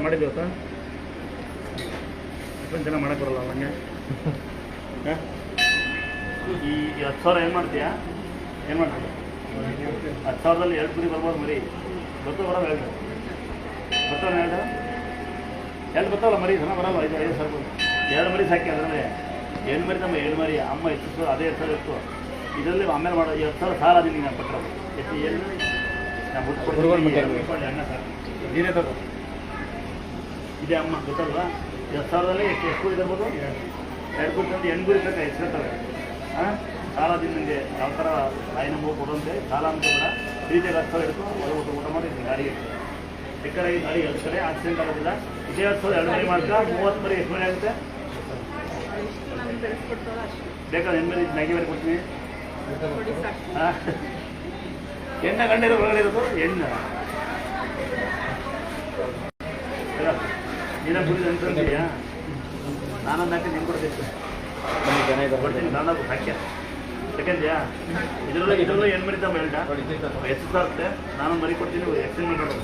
ಮಾಡಿದ್ದೀವಿ ಸರ್ ಅಷ್ಟೊಂದು ಜನ ಮಾಡಕ್ಕೆ ಬರಲ್ಲ ನನಗೆ. ಈ 10,000 ಏನು ಮಾಡ್ತೀಯಾ? ಏನು ಮಾಡ್ತೀಯ? 10,000ದಲ್ಲಿ 2 ಕುರಿ ಬರ್ಬೋದು ಮರಿ ಬರ್ತವೆ ಬರೋದು 2 ಬರ್ತಾವೆ 2 ಬರ್ತಾವಲ್ಲ ಮರಿ ಜನ ಬರಲ್ಲ 5 ಸಾವಿರ 2 ಮರಿ ಸಾಕಿ ಅದರಲ್ಲಿ ಏನು ಮರಿ ನಮ್ಮ 7 ಮರಿ ಅಮ್ಮ ಎಷ್ಟು ಅದೇ 2,000 ಇತ್ತು ಇದರಲ್ಲಿ ಆಮೇಲೆ ಮಾಡೋ 2,000 ಸಾಲ ಅದೀನಿ ನಾನು ಪಟ್ಟರು ಎಷ್ಟು ಏನು ನಾನು ಹುಟ್ಕೊಡ್ತೀನಿ ಅಣ್ಣ ಸರ್ ನೀನೇ ತಗೋ ಇದೇ ಅಮ್ಮ ಗೊತ್ತಲ್ವ 2,000ದಲ್ಲಿ ಎಷ್ಟು ಕುರಿ ತರ್ಬೋದು 2 ಕುರಿ ತಂದು 8 ಕುರಿ ಬೇಕಾ ಎಷ್ಟಿರ್ತವೆ ಸಾಲ ದಿನ ನನಗೆ ಯಾವ ಥರ ತಾಯಿ ನಮಗೂ ಕೊಡುವಂತೆ ಸಾಲ ಅಂತ ಬೇಡ ರೀತಿಯಾಗಿ 10,000 ಇಟ್ಟು ಊಟ ಮಾಡಿದ್ದೀನಿ ಗಾಡಿಗೆ ಬೇಕಾದ್ರೆ ಈ ಗಾಡಿ 2 ಕಡೆ ಆಕ್ಸಿಡೆಂಟ್ ಆಗೋದಿಲ್ಲ ಇದೇ 10,000 2 ಮರಿ ಮಾಡ್ತಾ 30 ಮರಿ ಎಷ್ಟು ಮರಿ ಆಗುತ್ತೆ ಬೇಕಾದ್ರೆ 8 ಮರಿ ಮ್ಯಾಗಿ ಮರಿ ಕೊಡ್ತೀನಿ ಹೆಣ್ಣ ಗಂಡಿರೋ ಒಳಗಡೆ ಇರೋದು ಹೆಣ್ಣು ನೀನ ಕುಡಿದು ಅಂತಂದೀಯಾ ನಾನೊಂದು ಹಾಕಿ ನೀನು ಕೊಡ್ತೀನಿ ಕೊಡ್ತೀನಿ ನಾನು ಹಾಕ್ಯ ಯಾಕೆಂದ್ಯಾ ಇದರಲ್ಲೂ 8 ಮರಿ ತಮ್ಮ ಹೇಳ್ದ ಎಷ್ಟು ಸಾರುತ್ತೆ ನಾನೊಂದು ಮರಿ ಕೊಡ್ತೀನಿ ಎಕ್ಸ್ಚೇಂಜ್ ಮಾಡ್ಕೊಡೋದು